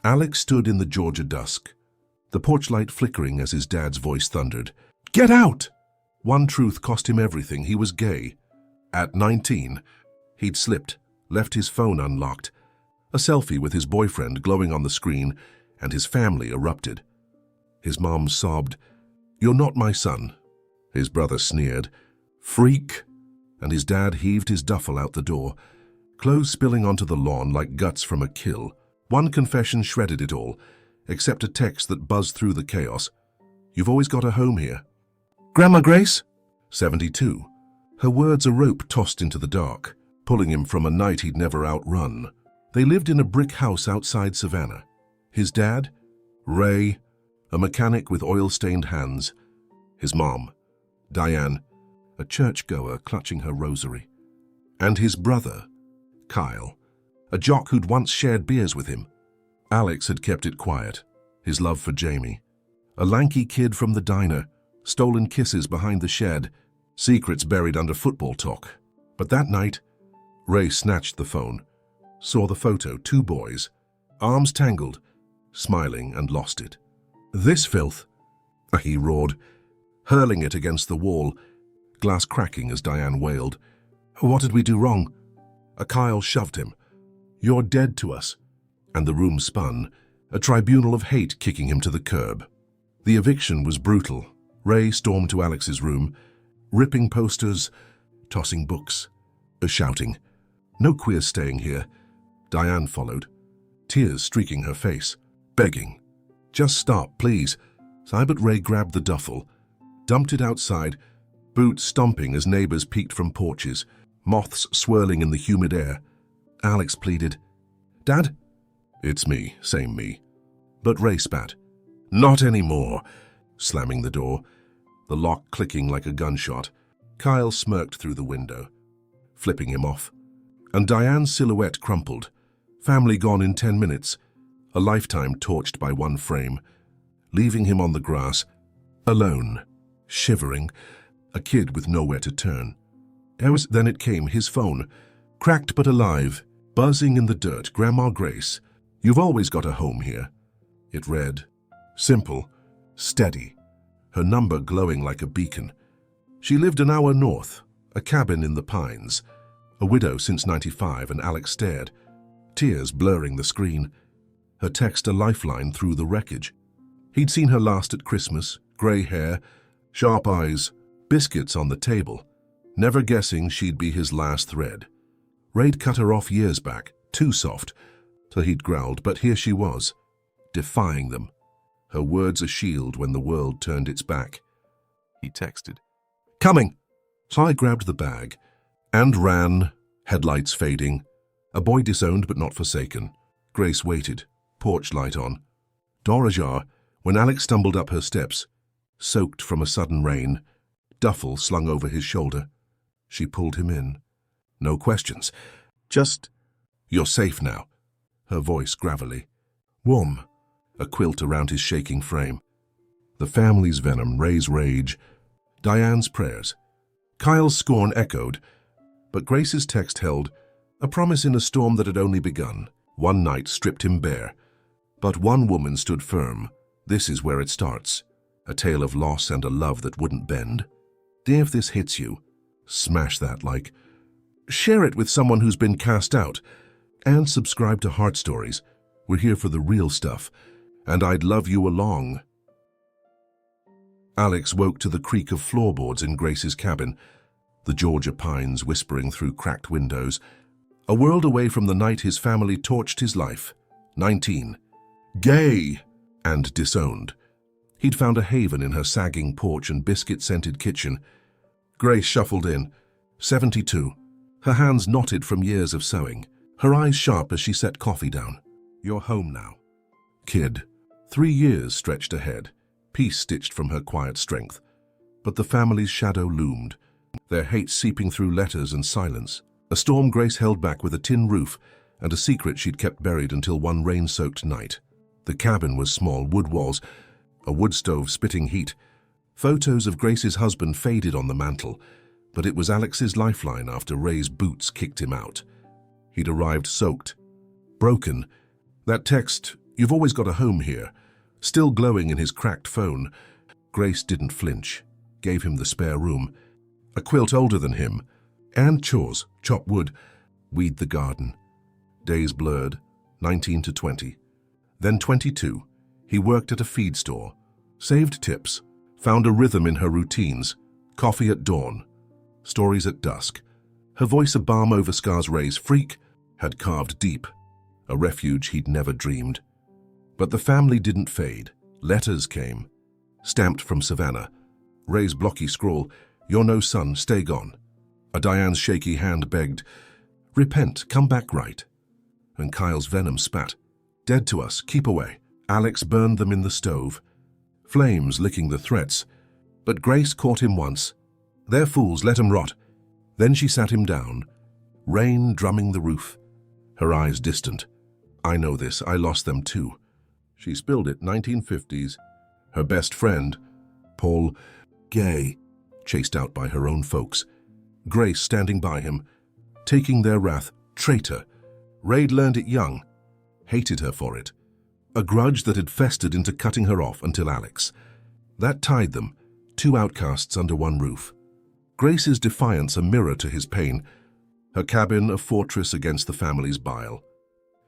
Alex stood in the Georgia dusk, the porch light flickering as his dad's voice thundered. "Get out!" One truth cost him everything. He was gay. At 19, he'd slipped, left his phone unlocked, a selfie with his boyfriend glowing on the screen, and his family erupted. His mom sobbed, "You're not my son." His brother sneered, "Freak," and his dad heaved his duffel out the door, clothes spilling onto the lawn like guts from a kill. One confession shredded it all, except a text that buzzed through the chaos. "You've always got a home here." "Grandma Grace?" 72. Her words a rope tossed into the dark, pulling him from a night he'd never outrun. They lived in a brick house outside Savannah. His dad? Ray, a mechanic with oil-stained hands. His mom, Diane, a churchgoer clutching her rosary. And his brother, Kyle, a jock who'd once shared beers with him. Alex had kept it quiet, his love for Jamie. A lanky kid from the diner, stolen kisses behind the shed, secrets buried under football talk. But that night, Ray snatched the phone, saw the photo, 2 boys, arms tangled, smiling, and lost it. "This filth," he roared, hurling it against the wall, glass cracking as Diane wailed. "What did we do wrong?" Kyle shoved him. "You're dead to us." And the room spun, a tribunal of hate kicking him to the curb. The eviction was brutal. Ray stormed to Alex's room, ripping posters, tossing books, shouting, "No queers staying here." Diane followed, tears streaking her face, begging, "Just stop, please." But Ray grabbed the duffel, dumped it outside, boots stomping as neighbors peeked from porches, moths swirling in the humid air. Alex pleaded, "Dad?" "It's me, same me." But Ray spat, "Not anymore," slamming the door, the lock clicking like a gunshot. Kyle smirked through the window, flipping him off. And Diane's silhouette crumpled, family gone in 10 minutes, a lifetime torched by one frame, leaving him on the grass, alone, shivering, a kid with nowhere to turn. Then it came, his phone, cracked but alive, buzzing in the dirt. "Grandma Grace, you've always got a home here." It read, simple, steady, her number glowing like a beacon. She lived an hour north, a cabin in the pines, a widow since 95, and Alex stared, tears blurring the screen, her text a lifeline through the wreckage. He'd seen her last at Christmas, grey hair, sharp eyes, biscuits on the table, never guessing she'd be his last thread. Ray'd cut her off years back, too soft, till he'd growled, but here she was, defying them, her words a shield when the world turned its back. He texted, "Coming!" So I grabbed the bag and ran, headlights fading, a boy disowned but not forsaken. Grace waited, porch light on, door ajar, when Alex stumbled up her steps, soaked from a sudden rain, duffel slung over his shoulder. She pulled him in. No questions. Just, "You're safe now." Her voice gravelly. "Warm." A quilt around his shaking frame. The family's venom, Ray's rage, Diane's prayers. Kyle's scorn echoed, but Grace's text held, a promise in a storm that had only begun. One night stripped him bare. But one woman stood firm. This is where it starts. A tale of loss and a love that wouldn't bend. If this hits you, smash that like. Share it with someone who's been cast out. And subscribe to Heart Stories. We're here for the real stuff. And I'd love you along. Alex woke to the creak of floorboards in Grace's cabin, the Georgia pines whispering through cracked windows. A world away from the night his family torched his life. 19. Gay and disowned. He'd found a haven in her sagging porch and biscuit-scented kitchen. Grace shuffled in, 72, her hands knotted from years of sewing, her eyes sharp as she set coffee down. "You're home now." Kid. 3 years stretched ahead, peace stitched from her quiet strength. But the family's shadow loomed, their hate seeping through letters and silence. A storm Grace held back with a tin roof and a secret she'd kept buried until one rain-soaked night. The cabin was small, wood walls, a wood stove spitting heat. Photos of Grace's husband faded on the mantel, but it was Alex's lifeline after Ray's boots kicked him out. He'd arrived soaked, broken. That text, You've always got a home here. Still glowing in his cracked phone. Grace didn't flinch, gave him the spare room. A quilt older than him. And chores, chop wood, weed the garden. Days blurred, 19 to 20. Then 22. He worked at a feed store. Saved tips. Found a rhythm in her routines. Coffee at dawn. Stories at dusk. Her voice a balm over scars. Ray's freak had carved deep. A refuge he'd never dreamed. But the family didn't fade. Letters came. Stamped from Savannah. Ray's blocky scrawl, "You're no son, stay gone." A Diane's shaky hand begged, "Repent, come back right." And Kyle's venom spat, "Dead to us, keep away." Alex burned them in the stove. Flames licking the threats. But Grace caught him once. "They're fools, let 'em rot." Then she sat him down. Rain drumming the roof. Her eyes distant. "I know this, I lost them too." She spilled it, 1950s. Her best friend, Paul, gay, chased out by her own folks. Grace standing by him, taking their wrath, traitor. Ray'd learned it young, hated her for it. A grudge that had festered into cutting her off until Alex. That tied them, two outcasts under one roof. Grace's defiance a mirror to his pain, her cabin a fortress against the family's bile.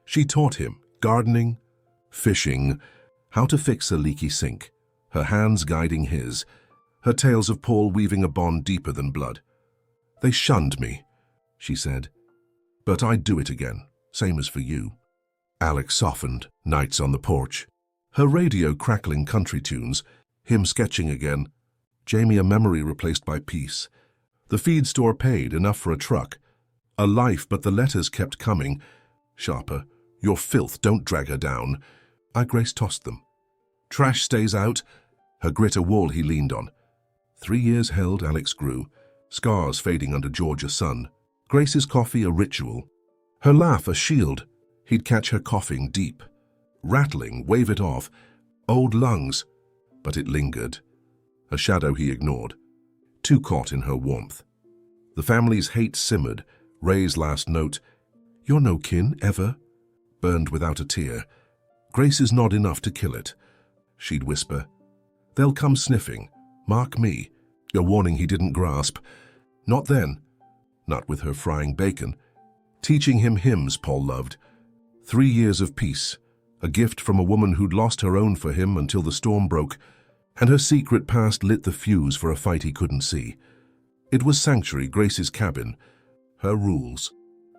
She taught him gardening, fishing, how to fix a leaky sink, her hands guiding his, her tales of Paul weaving a bond deeper than blood. "They shunned me," she said, "but I'd do it again, same as for you." Alex softened, nights on the porch, her radio crackling country tunes, him sketching again, Jamie a memory replaced by peace. The feed store paid enough for a truck, a life, but the letters kept coming. Sharper, "Your filth, don't drag her down." Grace tossed them. "Trash stays out." Her grit a wall he leaned on. 3 years held, Alex grew, scars fading under Georgia sun. Grace's coffee a ritual, her laugh a shield. He'd catch her coughing deep, rattling, wave it off. Old lungs, but it lingered. A shadow he ignored, too caught in her warmth. The family's hate simmered. Ray's last note, "You're no kin, ever," burned without a tear. Grace is not enough to kill it. She'd whisper, "They'll come sniffing, mark me." A warning he didn't grasp. Not then, not with her frying bacon. Teaching him hymns Paul loved. 3 years of peace, a gift from a woman who'd lost her own for him until the storm broke, and her secret past lit the fuse for a fight he couldn't see. It was sanctuary, Grace's cabin, her rules,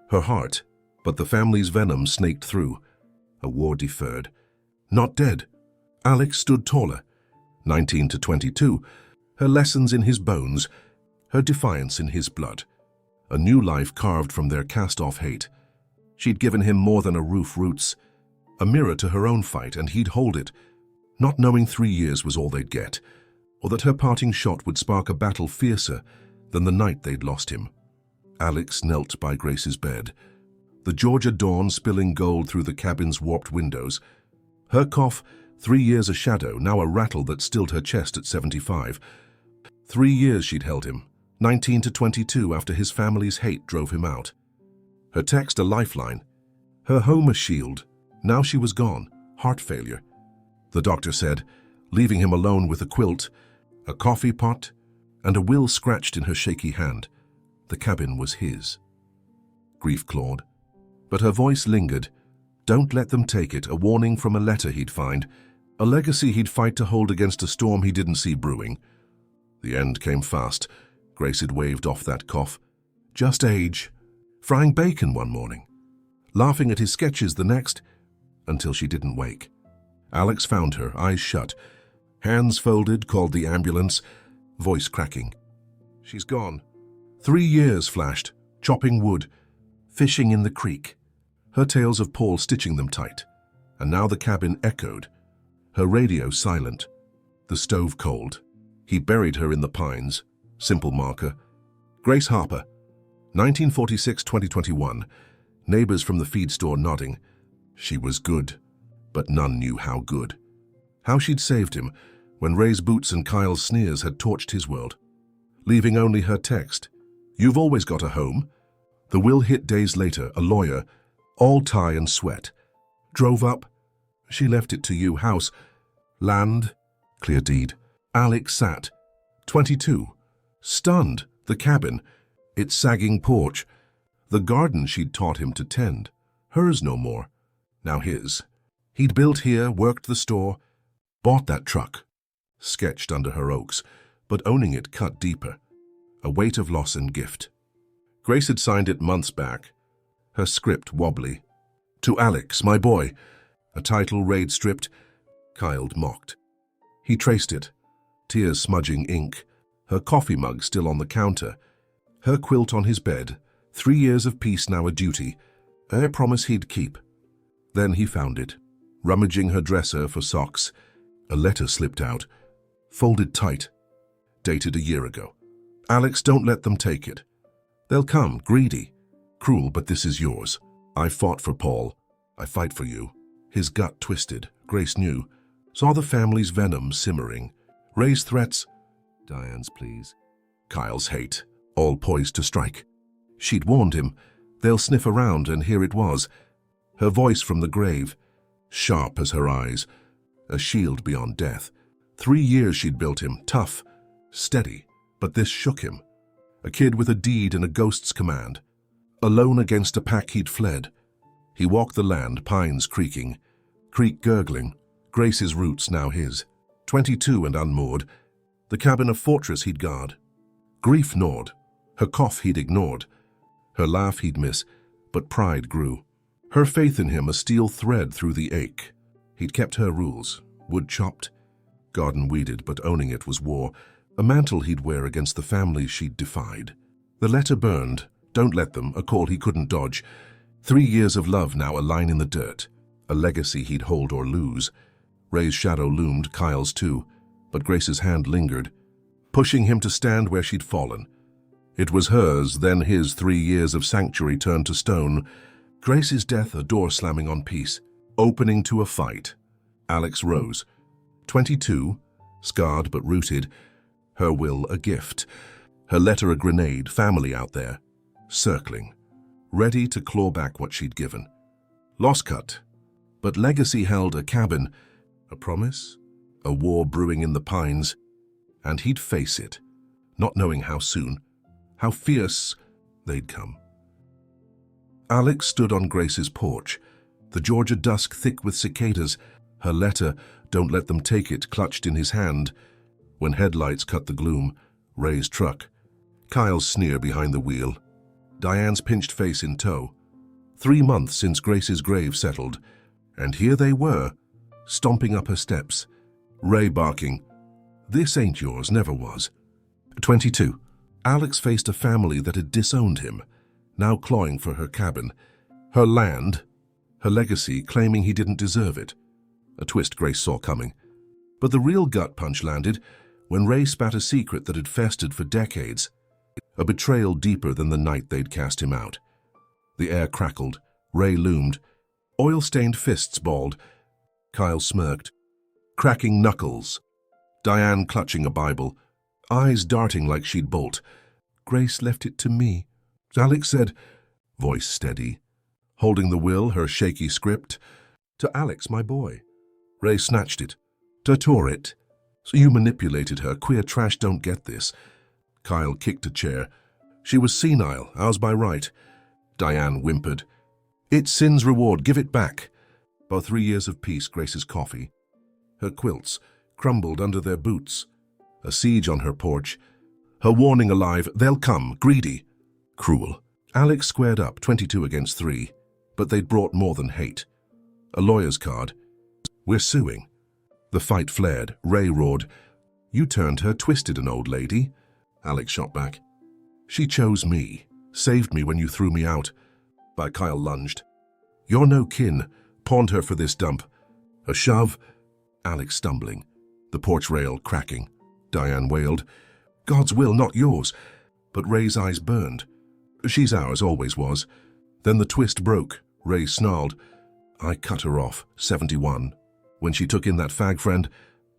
her heart, but the family's venom snaked through. A war deferred. Not dead. Alex stood taller, 19 to 22, her lessons in his bones, her defiance in his blood. A new life carved from their cast-off hate. She'd given him more than a roof roots, a mirror to her own fight, and he'd hold it, not knowing 3 years was all they'd get, or that her parting shot would spark a battle fiercer than the night they'd lost him. Alex knelt by Grace's bed, the Georgia dawn spilling gold through the cabin's warped windows. Her cough, 3 years a shadow, now a rattle that stilled her chest at 75. 3 years she'd held him, 19 to 22 after his family's hate drove him out. Her text a lifeline, her home a shield. Now she was gone, heart failure. The doctor said, leaving him alone with a quilt, a coffee pot, and a will scratched in her shaky hand. The cabin was his. Grief clawed, but her voice lingered. Don't let them take it, a warning from a letter he'd find, a legacy he'd fight to hold against a storm he didn't see brewing. The end came fast. Grace had waved off that cough. Just age. Frying bacon one morning, laughing at his sketches the next, until she didn't wake. Alex found her, eyes shut, hands folded, called the ambulance, voice cracking. She's gone. 3 years flashed, chopping wood, fishing in the creek, her tales of Paul stitching them tight. And now the cabin echoed, her radio silent, the stove cold. He buried her in the pines, simple marker. Grace Harper, 1946-2021, neighbors from the feed store nodding. She was good, but none knew how good. How she'd saved him when Ray's boots and Kyle's sneers had torched his world. Leaving only her text, "You've always got a home." The will hit days later, a lawyer, all tie and sweat. Drove up, She left it to you. House, land, clear deed. Alex sat. 22. Stunned. The cabin. Its sagging porch. The garden she'd taught him to tend. Hers no more. Now his. He'd built here, worked the store, bought that truck. Sketched under her oaks, but owning it cut deeper. A weight of loss and gift. Grace had signed it months back. Her script wobbly. To Alex, my boy. A title Ray'd stripped. Kyle mocked. He traced it. Tears smudging ink. Her coffee mug still on the counter. Her quilt on his bed. 3 years of peace now a duty. A promise he'd keep. Then he found it. Rummaging her dresser for socks. A letter slipped out. Folded tight. Dated a year ago. Alex, don't let them take it. They'll come, greedy. Cruel, but this is yours. I fought for Paul. I fight for you. His gut twisted. Grace knew. Saw the family's venom simmering. Ray's threats. Diane's pleas. Kyle's hate. All poised to strike. She'd warned him. They'll sniff around, and here it was. Her voice from the grave. Sharp as her eyes. A shield beyond death. 3 years she'd built him. Tough. Steady. But this shook him. A kid with a deed and a ghost's command. Alone against a pack he'd fled. He walked the land, pines creaking. Creek gurgling. Grace's roots now his. 22 and unmoored. The cabin a fortress he'd guard. Grief gnawed. Her cough he'd ignored. Her laugh he'd miss, but pride grew. Her faith in him a steel thread through the ache. He'd kept her rules. Wood chopped. Garden weeded, but owning it was war. A mantle he'd wear against the families she'd defied. The letter burned. Don't let them, a call he couldn't dodge. 3 years of love now a line in the dirt. A legacy he'd hold or lose. Ray's shadow loomed, Kyle's too. But Grace's hand lingered, pushing him to stand where she'd fallen. It was hers, then his 3 years of sanctuary turned to stone. Grace's death a door slamming on peace, opening to a fight. Alex rose. 22, scarred but rooted. Her will a gift. Her letter a grenade, family out there. Circling, ready to claw back what she'd given. Loss cut, but legacy held a cabin. A promise, a war brewing in the pines. And he'd face it, not knowing how soon, how fierce they'd come. Alex stood on Grace's porch, the Georgia dusk thick with cicadas, her letter, don't let them take it, clutched in his hand. When headlights cut the gloom, Ray's truck, Kyle's sneer behind the wheel, Diane's pinched face in tow. 3 months since Grace's grave settled, and here they were, stomping up her steps. Ray barking, "This ain't yours, never was." 22. Alex faced a family that had disowned him, now clawing for her cabin, her land, her legacy, claiming he didn't deserve it. A twist Grace saw coming. But the real gut punch landed when Ray spat a secret that had festered for decades, a betrayal deeper than the night they'd cast him out. The air crackled. Ray loomed. Oil-stained fists balled. Kyle smirked. Cracking knuckles. Diane clutching a Bible, eyes darting like she'd bolt. "Grace left it to me," Alex said, voice steady, holding the will, her shaky script. "To Alex, my boy." Ray snatched it. "To tore it. So you manipulated her. Queer trash don't get this." Kyle kicked a chair. "She was senile, ours by right." Diane whimpered. "It's sin's reward, give it back." About 3 years of peace, Grace's coffee. Her quilts crumbled under their boots. A siege on her porch. Her warning alive, they'll come, greedy. Cruel. Alex squared up, 22 against 3, but they'd brought more than hate. A lawyer's card. "We're suing." The fight flared. Ray roared, "You turned her, twisted an old lady." Alex shot back. "She chose me, saved me when you threw me out." But Kyle lunged. "You're no kin, pawned her for this dump." A shove. Alex stumbling. The porch rail cracking. Diane wailed, "God's will, not yours." But Ray's eyes burned. "She's ours, always was." Then the twist broke. Ray snarled, "I cut her off, 71. When she took in that fag friend,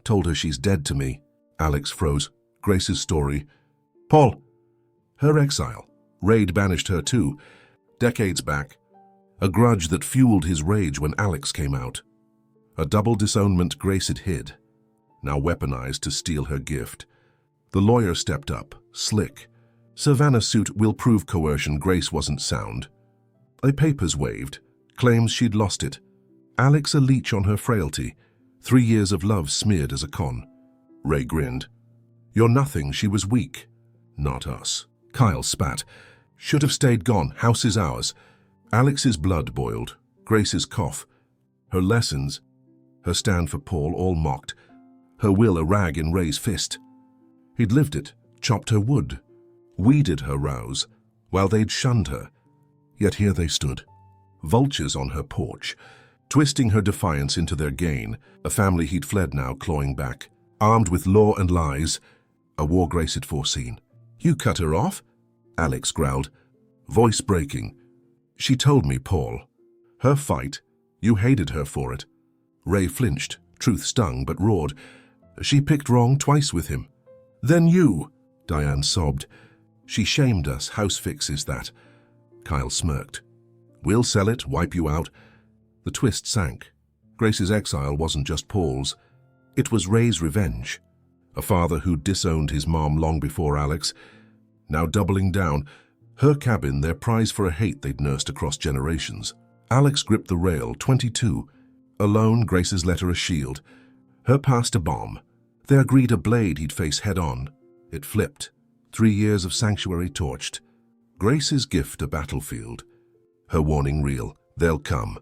told her she's dead to me." Alex froze. Grace's story. "Paul." Her exile. Ray'd banished her too. Decades back. A grudge that fueled his rage when Alex came out. A double disownment Grace had hid, now weaponized to steal her gift. The lawyer stepped up, slick. Savannah's suit will prove coercion. Grace wasn't sound. The papers waved, claims she'd lost it. Alex a leech on her frailty, 3 years of love smeared as a con. Ray grinned. You're nothing, she was weak. Not us. Kyle spat. Should have stayed gone, house is ours. Alex's blood boiled, Grace's cough. Her lessons, her stand for Paul all mocked. Her will a rag in Ray's fist. He'd lived it, chopped her wood, weeded her rows, while they'd shunned her. Yet here they stood, vultures on her porch, twisting her defiance into their gain, a family he'd fled now clawing back, armed with law and lies, a war Grace had foreseen. You cut her off? Alex growled, voice breaking. She told me, Paul. Her fight, you hated her for it. Ray flinched, truth stung but roared. She picked wrong twice with him. Then you, Diane sobbed. She shamed us, house fix is that. Kyle smirked. We'll sell it, wipe you out. The twist sank. Grace's exile wasn't just Paul's. It was Ray's revenge. A father who'd disowned his mom long before Alex, now doubling down. Her cabin, their prize for a hate they'd nursed across generations. Alex gripped the rail, 22. Alone, Grace's letter a shield. Her past a bomb. They agreed a blade he'd face head-on. It flipped. 3 years of sanctuary torched. Grace's gift a battlefield. Her warning real. They'll come.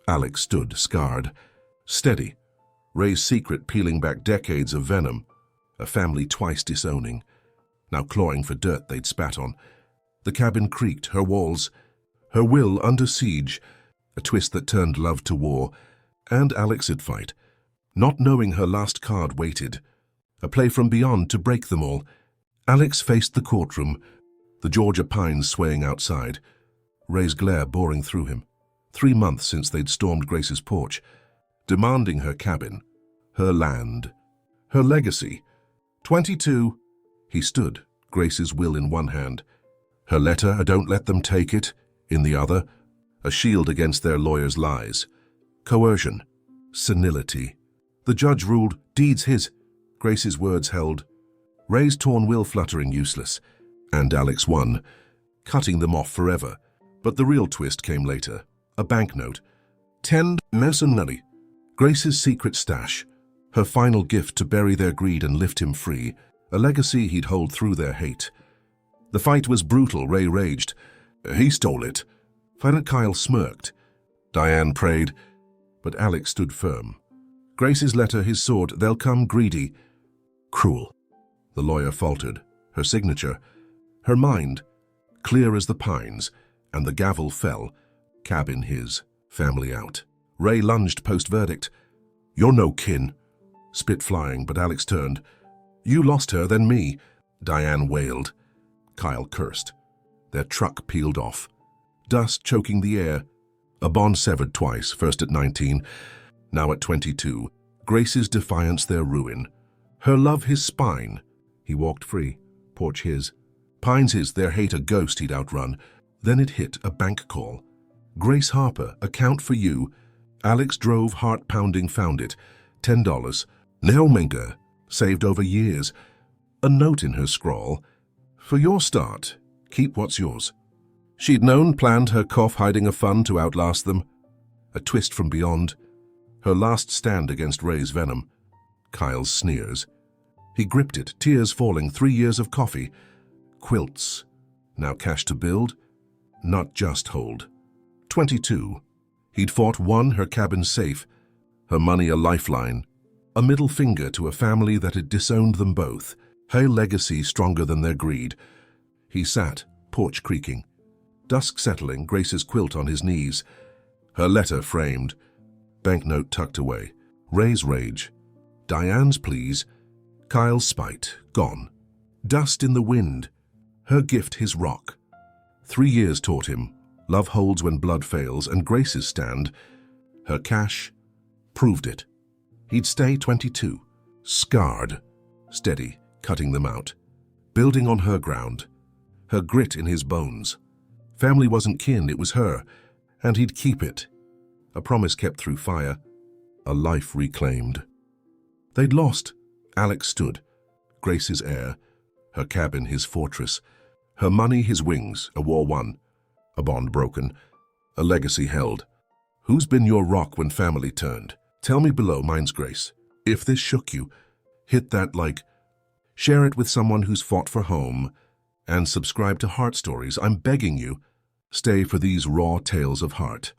Alex stood, scarred. Steady. Ray's secret peeling back decades of venom. A family twice disowning. Now clawing for dirt they'd spat on. The cabin creaked, her walls. Her will under siege. A twist that turned love to war. And Alex'd fight. Not knowing her last card waited. A play from beyond to break them all. Alex faced the courtroom, the Georgia pines swaying outside, Ray's glare boring through him. 3 months since they'd stormed Grace's porch, demanding her cabin, her land, her legacy. 22. He stood, Grace's will in one hand. Her letter, a don't let them take it, in the other, a shield against their lawyer's lies. Coercion, senility. The judge ruled, deeds his. Grace's words held. Ray's torn will fluttering useless. And Alex won, cutting them off forever. But the real twist came later. A banknote. 10 mercenary. Grace's secret stash. Her final gift to bury their greed and lift him free. A legacy he'd hold through their hate. The fight was brutal, Ray raged. He stole it. Finally Kyle smirked. Diane prayed. But Alex stood firm. Grace's letter, his sword, they'll come greedy. Cruel. The lawyer faltered. Her signature. Her mind. Clear as the pines. And the gavel fell. Cabin his. Family out. Ray lunged post-verdict. You're no kin. Spit flying, but Alex turned. You lost her, then me. Diane wailed. Kyle cursed. Their truck peeled off. Dust choking the air. A bond severed twice, first at 19, now at 22. Grace's defiance their ruin. Her love his spine. He walked free. Porch his. Pines his, their hate a ghost he'd outrun. Then it hit a bank call. Grace Harper, account for you. Alex drove, heart-pounding, found it. $10. Nelminger, saved over years. A note in her scrawl. For your start, keep what's yours. She'd known, planned her cough, hiding a fund to outlast them. A twist from beyond. Her last stand against Ray's venom. Kyle's sneers. He gripped it, tears falling, 3 years of coffee. Quilts. Now cash to build, not just hold. 22. He'd fought, won, her cabin safe. Her money a lifeline. A middle finger to a family that had disowned them both. Her legacy stronger than their greed. He sat, porch creaking. Dusk settling, Grace's quilt on his knees. Her letter framed. Banknote tucked away. Ray's rage. Diane's pleas. Kyle's spite, gone. Dust in the wind. Her gift his rock. 3 years taught him. Love holds when blood fails, and Grace's stand. Her cash proved it. He'd stay 22. Scarred. Steady, cutting them out. Building on her ground. Her grit in his bones. Family wasn't kin, it was her, and he'd keep it. A promise kept through fire. A life reclaimed. They'd lost. Alex stood. Grace his heir. Her cabin his fortress. Her money his wings. A war won. A bond broken. A legacy held. Who's been your rock when family turned? Tell me below. Mine's Grace. If this shook you, hit that like. Share it with someone who's fought for home. And subscribe to Heart Stories. I'm begging you. Stay for these raw tales of heart.